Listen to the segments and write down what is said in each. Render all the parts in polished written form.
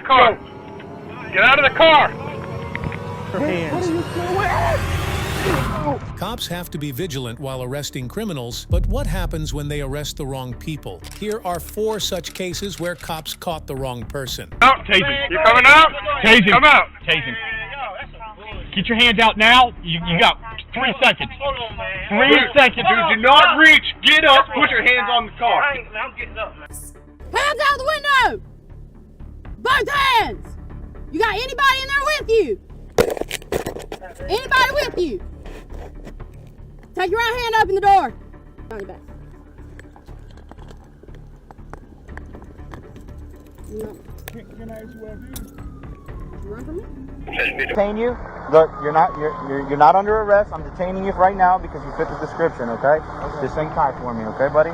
car. Get out of the car. Her hands. Cops have to be vigilant while arresting criminals, but what happens when they arrest the wrong people? Here are 4 such cases where cops caught the wrong person. Out, tase him. You coming out? Tase him. Come out. Tase him. Get your hands out now. You got 3 seconds. 3 seconds. Dude, do not reach. Get up. Put your hands on the car. I'm getting up, man. Hands out the window! Both hands! You got anybody in there with you? Anybody with you? Take your right hand, open the door. On your back. No. Can I ask you what I do? You run from me? Detain you. Look, you're not under arrest. I'm detaining you right now because you fit the description. Okay? Just hang tight for me, okay, buddy?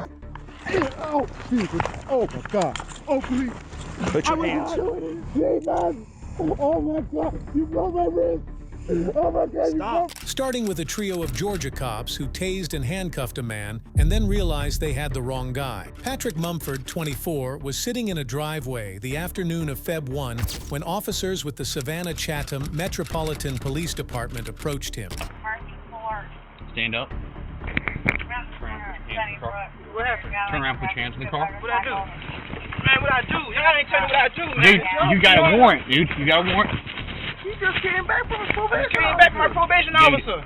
Oh, Jesus. Oh, my God. Oh, please. Put your hands. Jesus. Oh, my God. You broke my wrist. Oh, my God. Stop. Starting with a trio of Georgia cops who tased and handcuffed a man and then realized they had the wrong guy. Patrick Mumford, 24, was sitting in a driveway the afternoon of Feb 1 when officers with the Savannah-Chatham Metropolitan Police Department approached him. Stand up. What happened? Turn around, put your hands in the car. What I do? Man, what I do? Y'all ain't telling me what I do, man. Dude, you got a warrant, dude. You got a warrant. You just came back from a probation. Came back from my probation officer.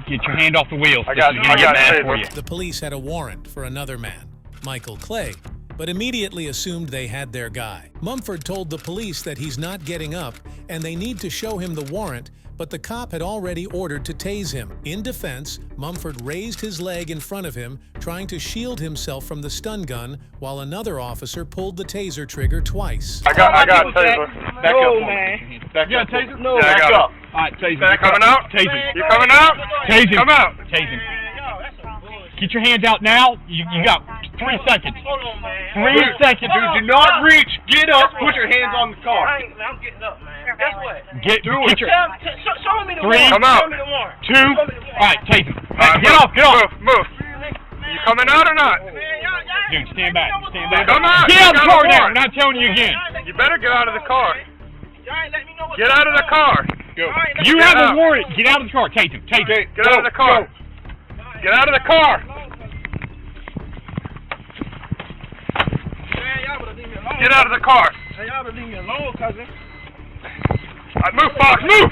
Get your hand off the wheel. I got it. For you. The police had a warrant for another man, Michael Clay, but immediately assumed they had their guy. Mumford told the police that he's not getting up and they need to show him the warrant, but the cop had already ordered to tase him. In defense, Mumford raised his leg in front of him, trying to shield himself from the stun gun, while another officer pulled the taser trigger twice. I got a taser. Back No, up. man. Back You up. got a taser? No. Yeah, I Back got up. it. All right, tase him. You coming out? Tase him. You coming out? Tase him. Come out. Tase him. Get your hands out now. You got 3 seconds. Hold on, man. 3 seconds. Dude, do not reach. Get up. Put your hands on the car. I'm getting up, man. Guess what? Get your Show me the 3, warrant. Come out. Show me the warrant. 2. All right, tase him. Alright, Get move, off. Get off. Move. You coming out or not? Dude, stand back. Stand back. Come on. Get out of the You got car a now. I'm warrant. not telling you again. You better get out of the car. Y'all ain't let me know what's Get out of the car. Go. All right, You get have a out. warrant. Get out of the car. Tase him. Tase him. Get out of the car. Get out of the car. Man, y'all better leave me alone. Get out of the car. Man, y'all better leave me alone, cousin. Move, Fox. Move.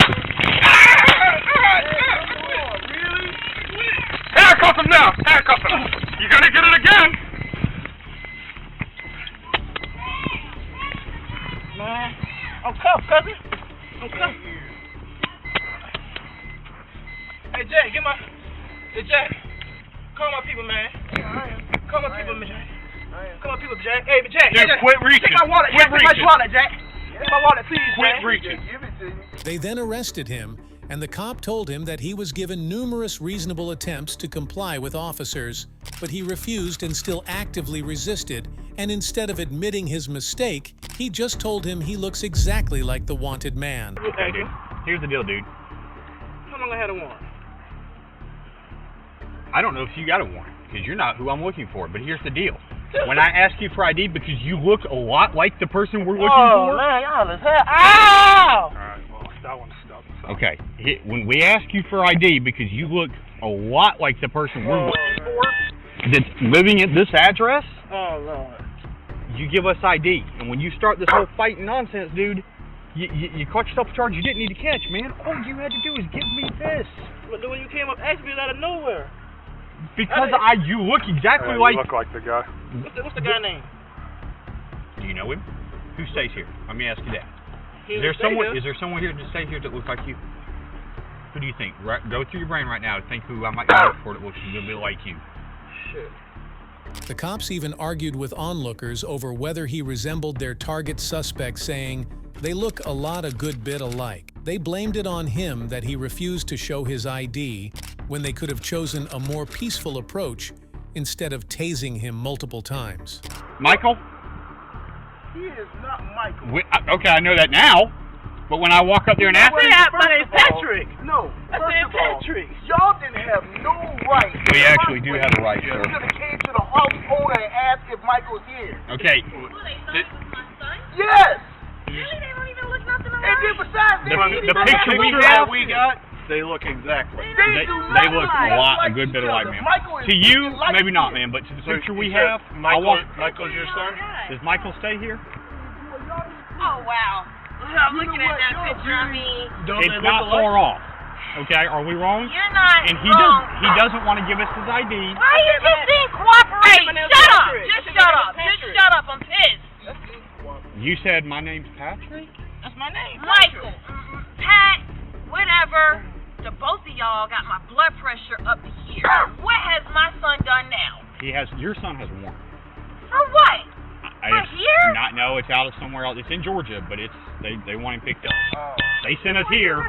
Handcuff him now. Handcuff him. You're gonna get it again. Man, I'm cuffed, cousin. I'm cuffed. Hey, Jack, Hey, Jack. Call my people, man. Call my people, man. Call my people, Jack. Hey, but Jack. Dude, Jack, quit reaching. Take my wallet, Quit Jack. Take reaching. my wallet, Jack. Take my wallet, please, Quit man. reaching. They then arrested him, and the cop told him that he was given numerous reasonable attempts to comply with officers, but he refused and still actively resisted, and instead of admitting his mistake, he just told him he looks exactly like the wanted man. Hey, dude. Here's the deal, dude. How long I had a warrant? I don't know if you got a warrant, because you're not who I'm looking for, but here's the deal. When I ask you for ID because you look a lot like the person we're looking for. Oh, man, y'all is hell. Ow! Alright, well, that one's stuck. Okay, when we ask you for ID because you look a lot like the person we're looking for that's living at this address, Oh, Lord. you give us ID. And when you start this whole fighting nonsense, dude, you caught yourself a charge you didn't need to catch, man. All you had to do is give me this. But then when you came up, asked me out of nowhere. Because you look exactly You like... look like the guy. What's the guy name? Do you know him? Who stays here? Let me ask you that. He Is there didn't stay someone? here. Is there someone here to stay here that looks like you? Who do you think? Go through your brain right now to think who I might go look for that looks a little bit like you. Shit. The cops even argued with onlookers over whether he resembled their target suspect, saying, "They look a good bit alike." They blamed it on him that he refused to show his ID when they could have chosen a more peaceful approach instead of tasing him multiple times. Michael? He is not Michael. Okay, I know that now. But when I walk up there and ask My name's Patrick. No, I said Patrick. y'all didn't have no right. We actually do have a right, You sir. should have came to the house owner and asked if Michael's here. Okay. Yes! Really? They were The picture we got, they look exactly. they look a good bit alike, man. To you, maybe not, man, but to the picture we have, Michael's your son? Does Michael stay here? Oh, wow. I'm looking at that picture. I mean, It's not far off. Okay, are we wrong? you're not And he wrong. doesn't want to give us his ID. Why you just didn't cooperate? Shut up. Just shut up. Just shut up. I'm pissed. You said my name's Patrick? That's my name. Michael. Pat. Whatever. The both of y'all got my blood pressure up to here. What has my son done now? Your son has a warrant. For what? For here? No, it's out of somewhere else. It's in Georgia, but they want him picked up. They sent us here.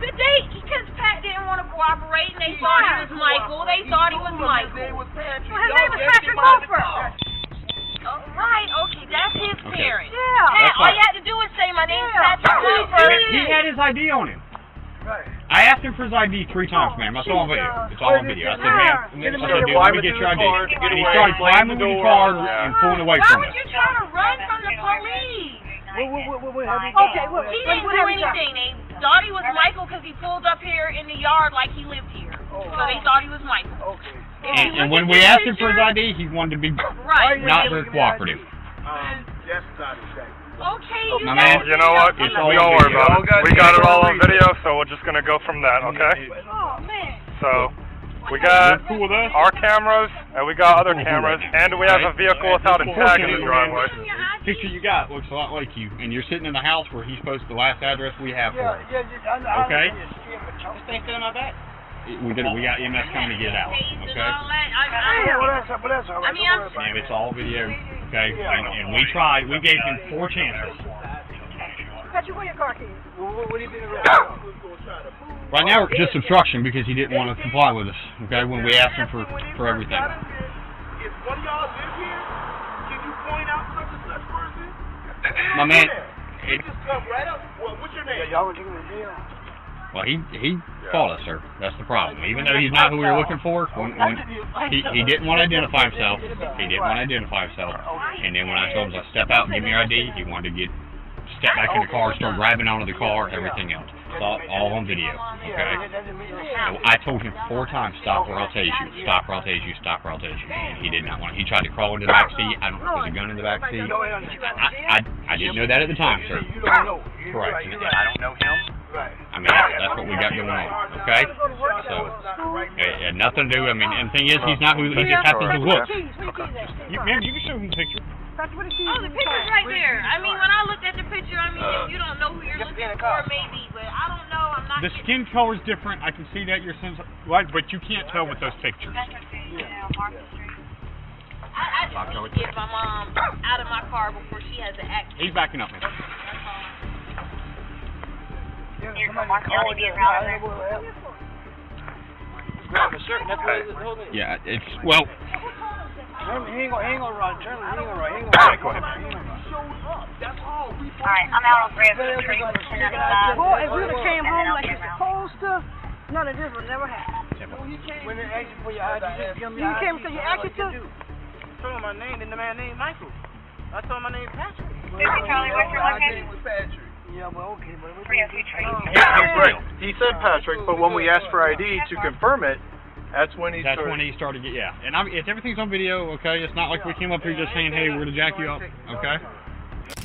But because Pat didn't want to cooperate and they thought he was Michael. They thought he was Michael. Well, his name was Patrick Mulford. Oh, right, okay, that's his parents. Yeah. Pat, all you had to do was say my name's Patrick Mulford. He had his ID on him. Right. I asked him for his ID 3 times, ma'am. That's all on video. It's all on video. I said, ma'am, dude, let me get your ID. And he started climbing the car and pulling away Why from would us. you try to run from the police? Okay, He didn't do anything. They thought he was Michael because he pulled up here in the yard like he lived here. So they thought he was Michael. Okay. If you And look when at we the asked him for his picture- ID, he wanted to be Right. not very cooperative. That's not exactly. Okay, you My guys. man, You know what? It's Don't all on worry video. about it. We got it all on video, so we're just gonna go from that, okay? Oh, man. So, we got You're cool with us? our cameras, and we got other cameras, and we have a vehicle without a tag in the driveway. Picture you got looks a lot like you, and you're sitting in the house where he's supposed to the last address we have for him. Okay? This thing still in my back. We got EMS coming to get it out. Okay? I mean, I'm. Ma'am, it's all video. Okay? And we tried. We gave him 4 chances. Patrick, where your car keys? What do you think Right now, it's just obstruction because he didn't want to comply with us. Okay? When we asked him for everything. If one of y'all live here, can you point out such and such person? My man, He just come right up. Well, what's your name? Y'all want to take him to jail? well, he fought us, sir. That's the problem. Even though he's not who we were looking for, he didn't want to identify himself. He didn't want to identify himself. And then when I told him to step out and give me your ID, he wanted to step back in the car, start grabbing onto the car, everything else. It's all on video. Okay? I told him 4 times, stop or I'll tase you. Stop or I'll tase you. Stop or I'll tase you. And he did not want to. He tried to crawl into the back seat. I don't know if there's a gun in the back seat. I didn't know that at the time, sir. Correct. And I don't know him. I mean, that's what we got going on. Okay? So, it had nothing to do. I mean, and the thing is, he's not who he just happens to look. Ma'am, you can show him the picture. Oh, the picture's right there. I mean, when I looked at the picture, I mean, if you don't know who you're looking for, maybe, but I don't know. I'm not. The skin color's different. I can see that your son's white, but you can't tell with those pictures. I just need to get my mom out of my car before she has an accident. He's backing up, man. Yeah, it's well. He ain't gonna run. Turn him. He ain't gonna run. Go ahead. Alright, I'm out on Grandview Street. Boy, if we would've came home like you're supposed to, none of this would never happen. When they ask you for your ID, just give me You came because you asked you to? I told him my name, and the man named Michael. I told him my name Patrick. 50 Charlie, what's your location? Yeah, but okay, but we Grandview Street. Right. He said Patrick, but when we asked for ID to confirm it, that's when he started. Yeah, and it's everything's on video. Okay, it's not like we came up here just saying, "Hey, we're to jack you up." Okay.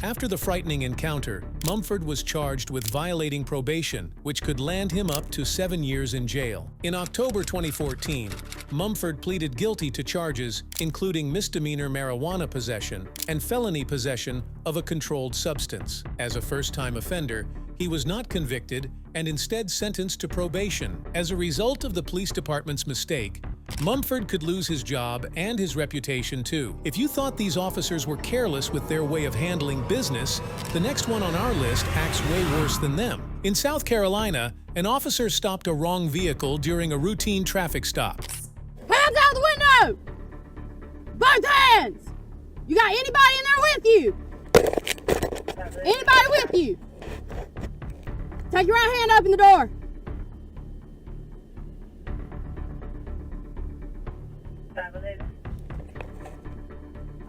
After the frightening encounter, Mumford was charged with violating probation, which could land him up to 7 years in jail. In October 2014, Mumford pleaded guilty to charges including misdemeanor marijuana possession and felony possession of a controlled substance. As a first-time offender, he was not convicted and instead sentenced to probation. As a result of the police department's mistake, Mumford could lose his job and his reputation too. If you thought these officers were careless with their way of handling business, the next one on our list acts way worse than them. In South Carolina, an officer stopped a wrong vehicle during a routine traffic stop. Hands out the window! Both hands! You got anybody in there with you? Anybody with you? Take your right hand, open the door.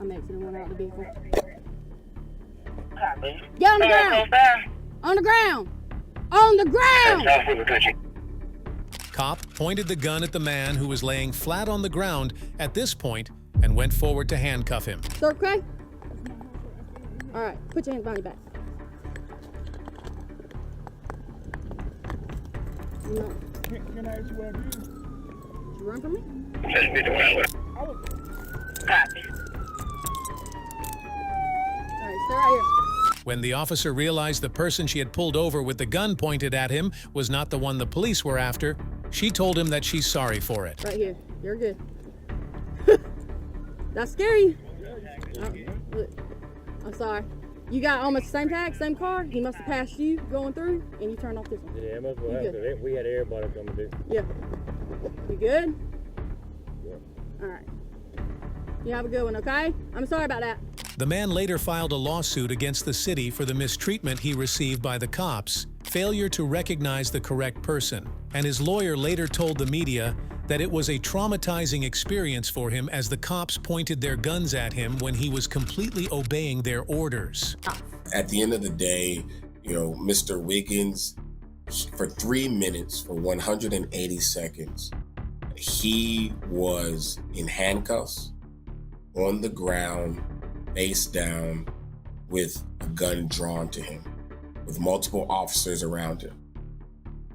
I'm exiting one out of the vehicle. Get on the ground! On the ground! On the ground! Cop pointed the gun at the man who was laying flat on the ground at this point and went forward to handcuff him. Sir, okay? All right, put your hands behind your back. No. Can I ask you what I did? Did you run from me? Copy. All right, stay right here. When the officer realized the person she had pulled over with the gun pointed at him was not the one the police were after, she told him that she's sorry for it. Right here. You're good. That's scary. Look, I'm sorry. You got almost the same tag, same car. He must have passed you going through, and you turned off this one. Yeah, it must have happened. We had everybody coming through. Yeah. You good? Yeah. All right. You have a good one, okay? I'm sorry about that. The man later filed a lawsuit against the city for the mistreatment he received by the cops, failure to recognize the correct person, and his lawyer later told the media that it was a traumatizing experience for him as the cops pointed their guns at him when he was completely obeying their orders. At the end of the day, you know, Mr. Wiggins, for 3 minutes, for 180 seconds, he was in handcuffs, on the ground, face down, with a gun drawn to him, with multiple officers around him.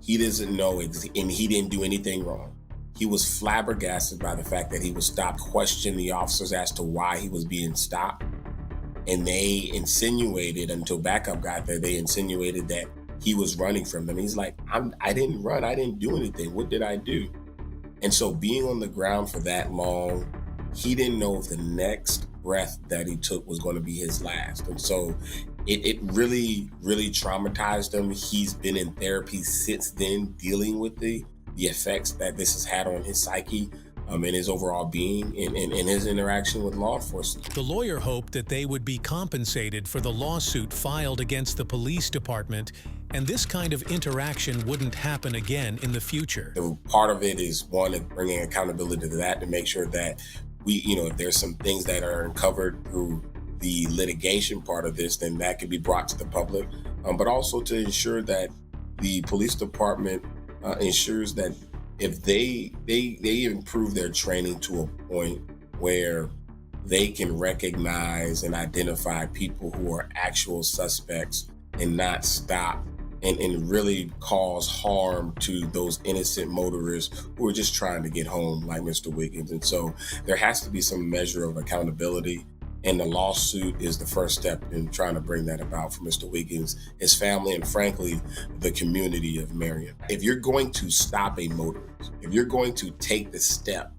He doesn't know, and he didn't do anything wrong. He was flabbergasted by the fact that he was stopped, questioning the officers as to why he was being stopped. And they insinuated, until backup got there, they insinuated that he was running from them. He's like, I didn't run, I didn't do anything. What did I do? And so being on the ground for that long, he didn't know if the next breath that he took was going to be his last. And so it really, really traumatized him. He's been in therapy since then, dealing with the effects that this has had on his psyche and his overall being and his interaction with law enforcement. The lawyer hoped that they would be compensated for the lawsuit filed against the police department, and this kind of interaction wouldn't happen again in the future. The part of it is, one, bringing accountability to that, to make sure that we, you know, if there's some things that are uncovered through the litigation part of this, then that can be brought to the public, but also to ensure that the police department ensures that if they improve their training to a point where they can recognize and identify people who are actual suspects and not stop and really cause harm to those innocent motorists who are just trying to get home, like Mr. Wiggins. And so there has to be some measure of accountability, and the lawsuit is the first step in trying to bring that about for Mr. Wiggins, his family, and frankly, the community of Marion. If you're going to stop a motorist, if you're going to take the step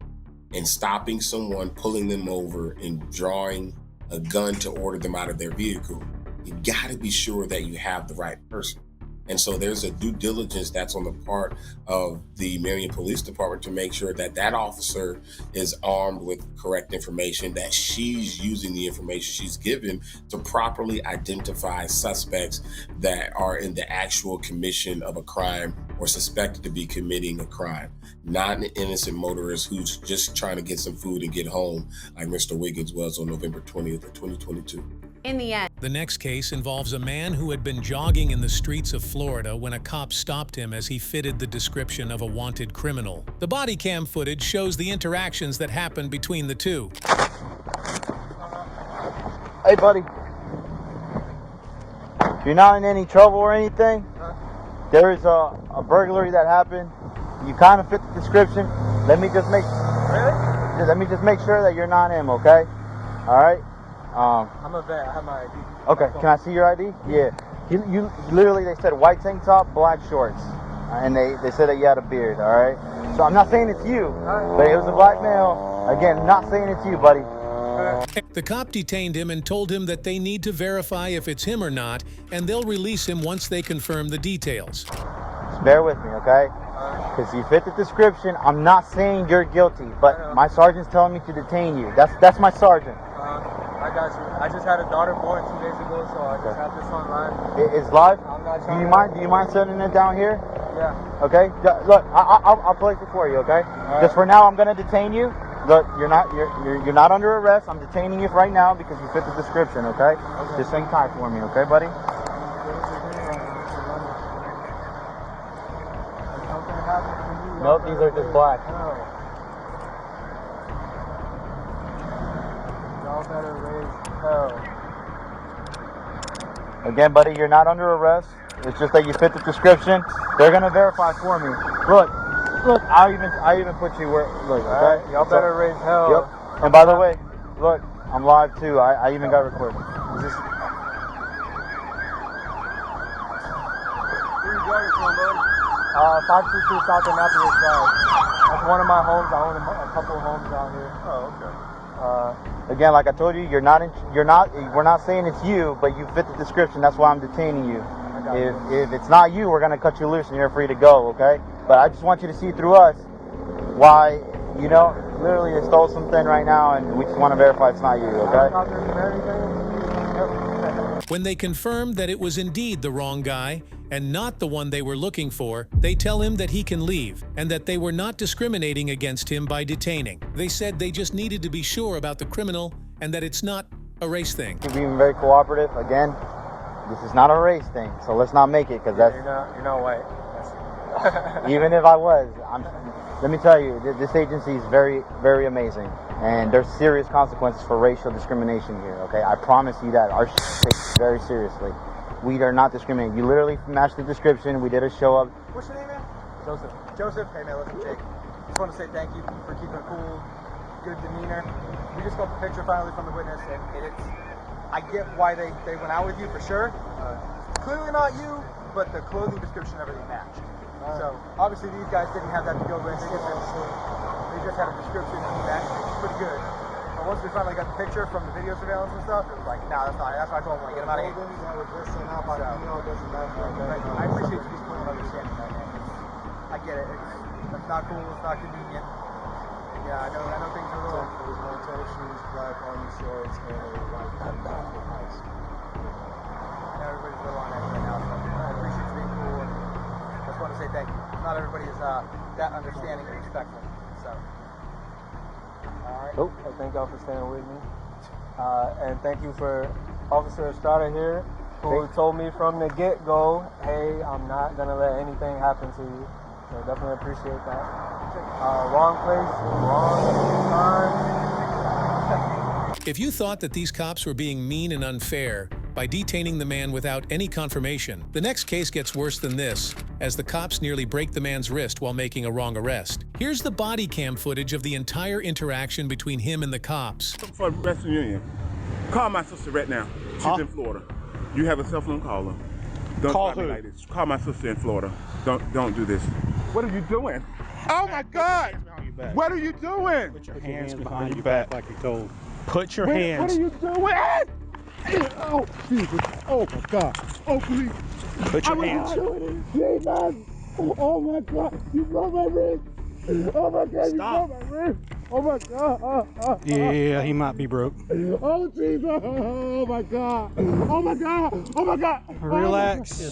in stopping someone, pulling them over, and drawing a gun to order them out of their vehicle, you gotta be sure that you have the right person. And so there's a due diligence that's on the part of the Marion Police Department to make sure that that officer is armed with correct information, that she's using the information she's given to properly identify suspects that are in the actual commission of a crime or suspected to be committing a crime, not an innocent motorist who's just trying to get some food and get home, like Mr. Wiggins was on November 20th of 2022. In the end. The next case involves a man who had been jogging in the streets of Florida when a cop stopped him as he fitted the description of a wanted criminal. The body cam footage shows the interactions that happened between the two. Hey, buddy. You're not in any trouble or anything? There is a burglary that happened. You kind of fit the description. Let me just make sure that you're not him, okay? All right? I'm a vet. I have my ID. Okay, can I see your ID? Yeah. You literally, they said white tank top, black shorts. And they said that you had a beard, all right? So I'm not saying it's you, but it was a black male. Again, not saying it's you, buddy. The cop detained him and told him that they need to verify if it's him or not, and they'll release him once they confirm the details. Just bear with me, okay? Because you fit the description. I'm not saying you're guilty, but my sergeant's telling me to detain you. That's my sergeant. I got you. I just had a daughter born 2 days ago, so I just have this online. It's live? I'm not Do you mind sending it down here? Yeah. Okay. Look, I'll place it for you. Okay. Right. Just for now, I'm gonna detain you. Look, you're not under arrest. I'm detaining you right now because you fit the description. Okay. Just hang tight for me, okay, buddy? Nope, these are just black. Y'all better raise hell. Again, buddy, you're not under arrest. It's just that you fit the description. They're gonna verify for me. Look, I even put you where. Look, okay? Right, y'all better raise hell. Yep. And by the way, look, I'm live too. I even got recorded. Where you driving from, bud? 522 South Annapolis Drive. That's one of my homes. I own a couple of homes out here. Oh, okay. Again, like I told you, we're not saying it's you, but you fit the description. That's why I'm detaining you. If it's not you, we're gonna cut you loose and you're free to go, okay? But I just want you to see through us why, literally they stole something right now, and we just want to verify it's not you, okay? When they confirmed that it was indeed the wrong guy and not the one they were looking for, they tell him that he can leave and that they were not discriminating against him by detaining. They said they just needed to be sure about the criminal and that it's not a race thing. You're being very cooperative. Again, this is not a race thing, so let's not make it, because that's... You're not white. Even if I was, let me tell you, this agency is very, very amazing. And there's serious consequences for racial discrimination here, okay? I promise you that. Our takes it very seriously. We are not discriminating. You literally matched the description. We did a show up. What's your name, man? Joseph. Joseph, hey man, listen, Jake. Just want to say thank you for keeping a cool, good demeanor. We just got the picture finally from the witness, and I get why they went out with you for sure. Clearly not you, but the clothing description and everything matched. So obviously these guys didn't have that to go with. They just had a description and matched. It's pretty good. But once we finally got the picture from the video surveillance and stuff, it was like, nah, that's not it. That's why I told them, like, get them out of here. I appreciate you just putting understanding that, man. I get it. It's not cool. It's not convenient. Yeah, I know things are a little. It was my tennis shoes, black army shorts, and a white backpack from high school. I know everybody's a little on edge right now, so I appreciate you being cool. And I just want to say thank you. Not everybody is that understanding and respectful. So, all right. Nope. I thank y'all for staying with me, and thank you for Officer Estrada here, who told me from the get-go, hey, I'm not gonna let anything happen to you. So definitely appreciate that. Wrong place, wrong time. If you thought that these cops were being mean and unfair by detaining the man without any confirmation, the next case gets worse than this, as the cops nearly break the man's wrist while making a wrong arrest. Here's the body cam footage of the entire interaction between him and the cops. For Western Union. Call my sister right now. She's in Florida. You have a cell phone, call her. Don't call me like this. Call my sister in Florida. Don't do this. What are you doing? Oh my God! What are you doing? Put your hands behind your back like you're told. Put your hands. What are you doing? Oh, Jesus. Oh my God. Oh, please. Put your hands. Jesus. Oh my God. You broke my wrist. Oh my God. Stop. You broke my wrist. Oh my God. Yeah, he might be broke. Oh Jesus. Oh my God. Oh my God. Oh my God. Relax.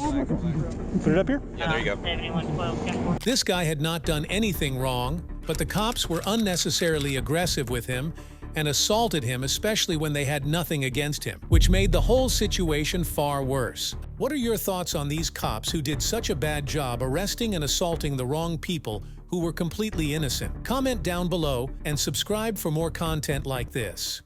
Put it up here. Yeah, there you go. This guy had not done anything wrong, but the cops were unnecessarily aggressive with him and assaulted him, especially when they had nothing against him, which made the whole situation far worse. What are your thoughts on these cops who did such a bad job arresting and assaulting the wrong people who were completely innocent? Comment down below and subscribe for more content like this.